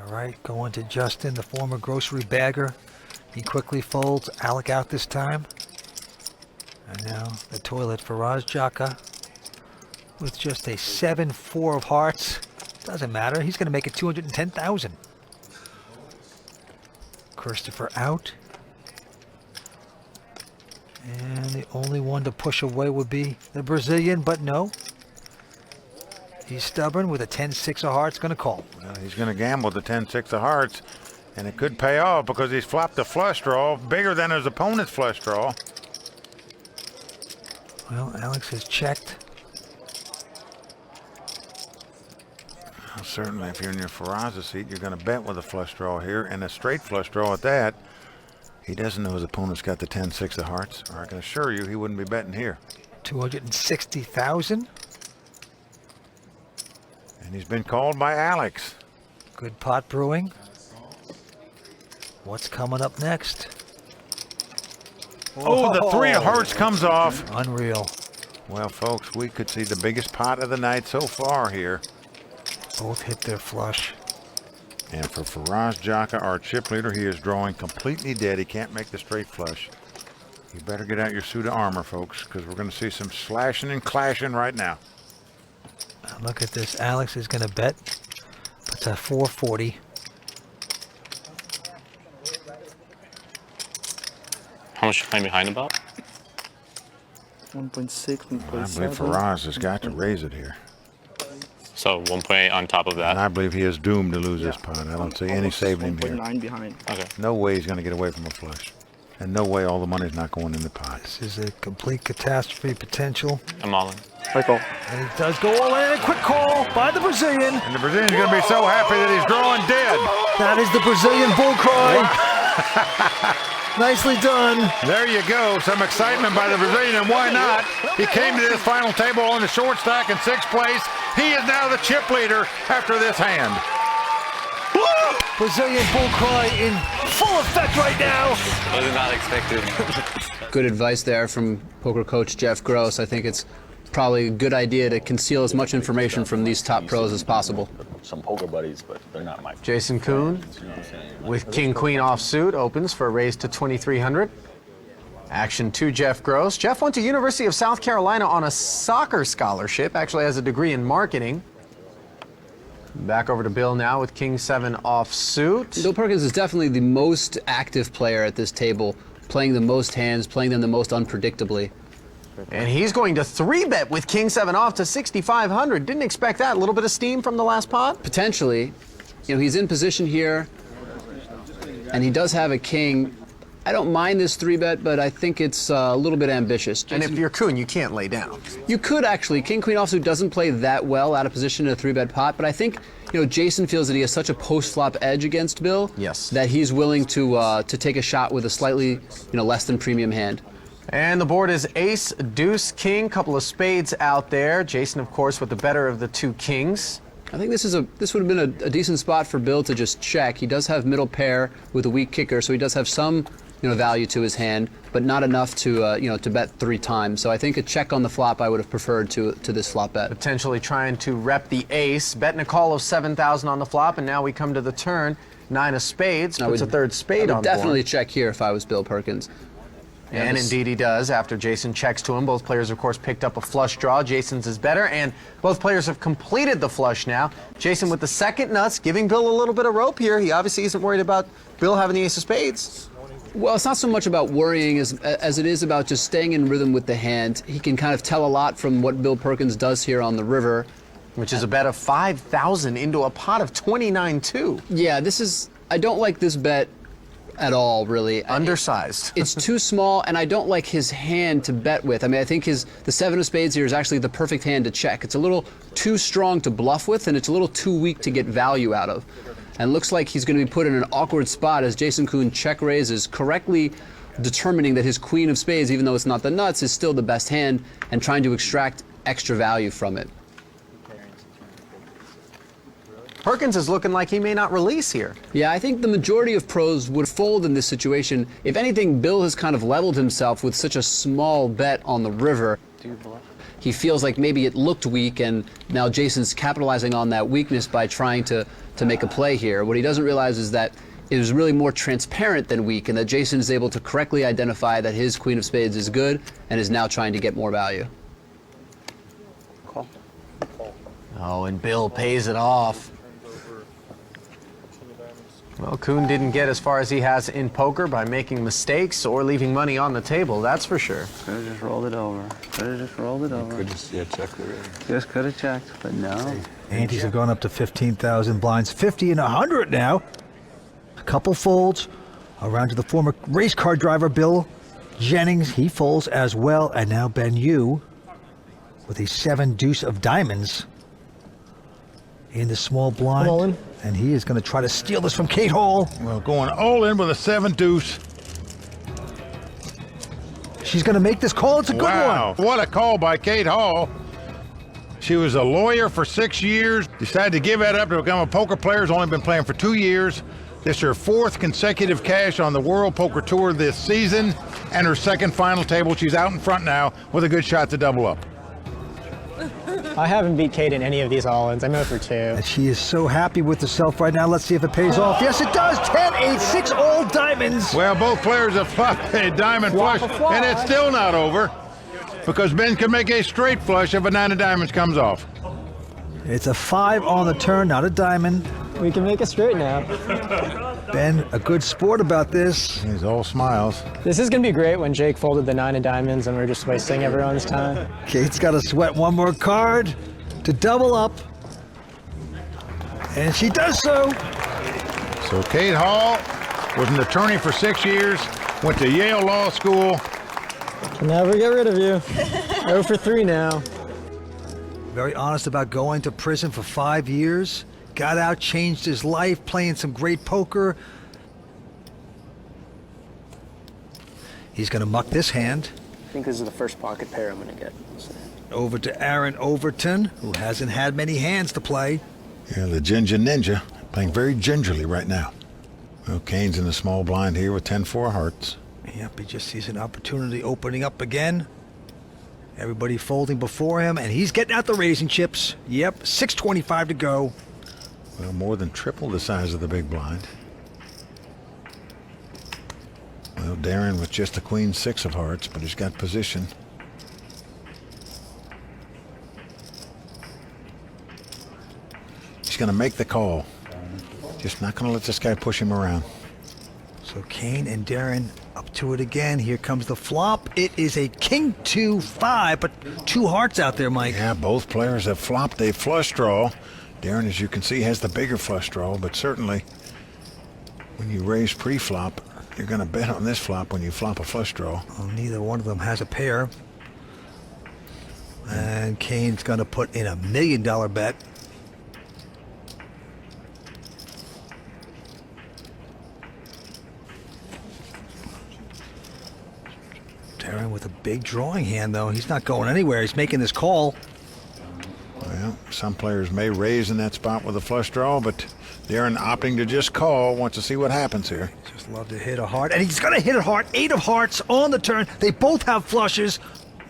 All right, going to Justin, the former grocery bagger. He quickly folds. Alec out this time. And now the toilet for Jaka with just a 7-4 of hearts. Doesn't matter. He's going to make it 210,000. Christopher out. And the only one to push away would be the Brazilian, but no. He's stubborn with a 10-6 of hearts, going to call. Well, he's going to gamble the 10-6 of hearts, and it could pay off because he's flopped a flush draw bigger than his opponent's flush draw. Well, Alex has checked. Well, certainly, if you're in your Faraz's seat, you're going to bet with a flush draw here, and a straight flush draw at that. He doesn't know his opponent's got the 10-6 of hearts, or I can assure you he wouldn't be betting here. 260,000. And he's been called by Alex. Good pot brewing. What's coming up next? Oh, the 3 of hearts comes off. Unreal. Well, folks, we could see the biggest pot of the night so far here. Both hit their flush. And for Faraz Jaka, our chip leader, he is drawing completely dead. He can't make the straight flush. You better get out your suit of armor, folks, because we're going to see some slashing and clashing right now. Now look at this. Alex is going to bet. Puts a 440. How much time behind about? 1.6, 1.7. I believe Faraz has got to raise it here. So 1.8 on top of that. And I believe he is doomed to lose this pot. I don't see any saving him here. 1.9 behind. Okay. No way he's going to get away from a flush. And no way all the money's not going in the pot. This is a complete catastrophe potential. I'm all in. I call. And he does go all in. Quick call by the Brazilian. And the Brazilian's going to be so happy that he's drawing dead. That is the Brazilian bull cry. Nicely done. There you go. Some excitement by the Brazilian, and why not? He came to this final table on the short stack in 6th place. He is now the chip leader after this hand. Brazilian bull cry in full effect right now. Was not expected. Good advice there from poker coach Jeff Gross. I think it's probably a good idea to conceal as much information from these top pros as possible. Some poker buddies, but they're not my Jason Kuhn with King-Queen offsuit opens for a raise to 2,300. Action to Jeff Gross. Jeff went to University of South Carolina on a soccer scholarship, actually has a degree in marketing. Back over to Bill now with King-7 offsuit. Bill Perkins is definitely the most active player at this table, playing the most hands, playing them the most unpredictably. And he's going to 3-bet with King-7 off to 6,500. Didn't expect that. A little bit of steam from the last pot? Potentially. You know, he's in position here, and he does have a king. I don't mind this 3-bet, but I think it's a little bit ambitious. And if you're Kuhn, you can't lay down. You could actually. King-Queen offsuit doesn't play that well out of position in a 3-bet pot, but I think, you know, Jason feels that he has such a post-flop edge against Bill. Yes. That he's willing to take a shot with a slightly, you know, less than premium hand. And the board is ace, deuce, king, couple of spades out there. Jason, of course, with the better of the 2 kings. I think this would have been a decent spot for Bill to just check. He does have middle pair with a weak kicker, so he does have some, you know, value to his hand, but not enough to you know, to bet 3 times. So I think a check on the flop I would have preferred to this flop bet. Potentially trying to rep the ace, betting a call of 7,000 on the flop, and now we come to the turn. 9 of spades, puts a 3rd spade on I would definitely board. check here if I was Bill Perkins. And indeed he does after Jason checks to him. Both players, of course, picked up a flush draw. Jason's is better, and both players have completed the flush now. Jason with the 2nd nuts, giving Bill a little bit of rope here. He obviously isn't worried about Bill having the ace of spades. Well, it's not so much about worrying as it is about just staying in rhythm with the hand. He can kind of tell a lot from what Bill Perkins does here on the river. Which is a bet of 5,000 into a pot of 29-2. Yeah, I don't like this bet at all, really. Undersized. It's too small, and I don't like his hand to bet with. I mean, I think the 7 of spades here is actually the perfect hand to check. It's a little too strong to bluff with, and it's a little too weak to get value out of. And looks like he's going to be put in an awkward spot as Jason Kuhn check raises, correctly determining that his queen of spades, even though it's not the nuts, is still the best hand, and trying to extract extra value from it. Perkins is looking like he may not release here. Yeah, I think the majority of pros would fold in this situation. If anything, Bill has kind of leveled himself with such a small bet on the river. He feels like maybe it looked weak, and now Jason's capitalizing on that weakness by trying to to make a play here. What he doesn't realize is that it was really more transparent than weak, and that Jason is able to correctly identify that his queen of spades is good and is now trying to get more value. Call. Oh, and Bill pays it off. Well, Kuhn didn't get as far as he has in poker by making mistakes or leaving money on the table, that's for sure. Could have just rolled it over. Could have just rolled it over. Could just check already. Just could have checked, but no. Antes have gone up to 15,000 blinds, 50 and 100 now. A couple folds around to the former race car driver Bill Jennings. He folds as well, and now Ben Yu with a 7 deuce of diamonds in the small blind. All in. And he is going to try to steal this from Kate Hall. Well, going all in with a 7 deuce. She's going to make this call. It's a good Wow, one. what a call by Kate Hall. She was a lawyer for 6 years, decided to give that up to become a poker player. Has only been playing for 2 years. This is her 4th consecutive cash on the World Poker Tour this season, and her 2nd final table. She's out in front now with a good shot to double up. I haven't beat Kate in any of these all-ins. I'm 0 for 2. And she is so happy with herself right now. Let's see if it pays off. Yes, it does. 10, 8, 6, all diamonds. Well, both players have flopped a diamond flush, and it's still not over because Ben can make a straight flush if a 9 of diamonds comes off. It's a 5 on the turn, not a diamond. We can make it straight now. Ben, a good sport about this. He's all smiles. This is going to be great when Jake folded the 9 of diamonds and we're just wasting everyone's time. Kate's got to sweat one more card to double up. And she does so. So Kate Hall was an attorney for 6 years, went to Yale Law School. Can never get rid of you. 0 for 3 now. Very honest about going to prison for 5 years. Got out, changed his life, playing some great poker. He's going to muck this hand. I think this is the first pocket pair I'm going to get. Over to Aaron Overton, who hasn't had many hands to play. Yeah, the Ginger Ninja, playing very gingerly right now. Well, Kane's in the small blind here with 10-4 hearts. Yep, he just sees an opportunity opening up again. Everybody folding before him, and he's getting out the raising chips. Yep, 6:25 to go. Well, more than triple the size of the big blind. Well, Darren with just a queen 6 of hearts, but he's got position. He's going to make the call. Just not going to let this guy push him around. So Kane and Darren up to it again. Here comes the flop. It is a king 2-5, but 2 hearts out there, Mike. Yeah, both players have flopped a flush draw. Darren, as you can see, has the bigger flush draw, but certainly when you raise pre-flop, you're going to bet on this flop when you flop a flush draw. Well, neither one of them has a pair. And Kane's going to put in a $1 million bet. Darren with a big drawing hand, though. He's not going anywhere. He's making this call. Well, some players may raise in that spot with a flush draw, but Darren opting to just call, wants to see what happens here. Just love to hit a heart, and he's going to hit a heart. 8 of hearts on the turn. They both have flushes.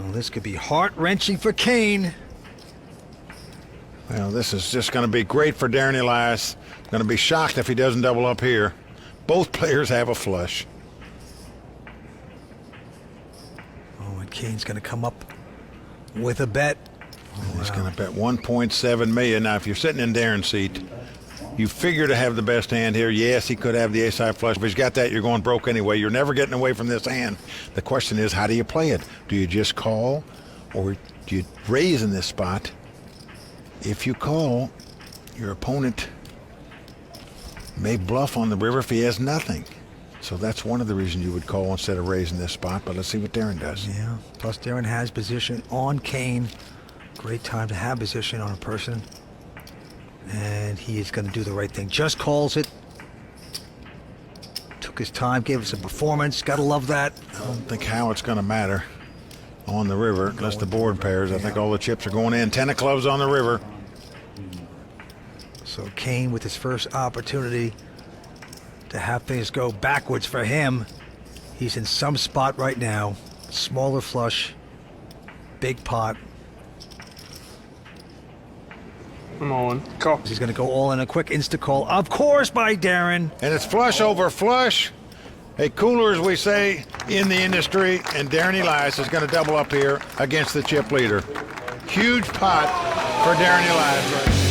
Oh, this could be heart-wrenching for Kane. Well, this is just going to be great for Darren Elias. Going to be shocked if he doesn't double up here. Both players have a flush. Oh, and Kane's going to come up with a bet. Oh, he's going to bet 1.7 million. Now, if you're sitting in Darren's seat, you figure to have the best hand here. Yes, he could have the ace-high flush. If he's got that, you're going broke anyway. You're never getting away from this hand. The question is, how do you play it? Do you just call, or do you raise in this spot? If you call, your opponent may bluff on the river if he has nothing. So that's one of the reasons you would call instead of raising this spot. But let's see what Darren does. Yeah, plus Darren has position on Kane. Great time to have position on a person. And he is going to do the right thing. Just calls it. Took his time, gave us a performance. Got to love that. I don't think how it's going to matter on the river unless the board pairs. I think all the chips are going in. 10 of clubs on the river. So Kane with his first opportunity to have things go backwards for him. He's in some spot right now. Smaller flush. Big pot. I'm on. Call. He's going to go all in. A quick insta call, of course, by Darren. And it's flush over flush. A cooler, as we say in the industry, and Darren Elias is going to double up here against the chip leader. Huge pot for Darren Elias right now.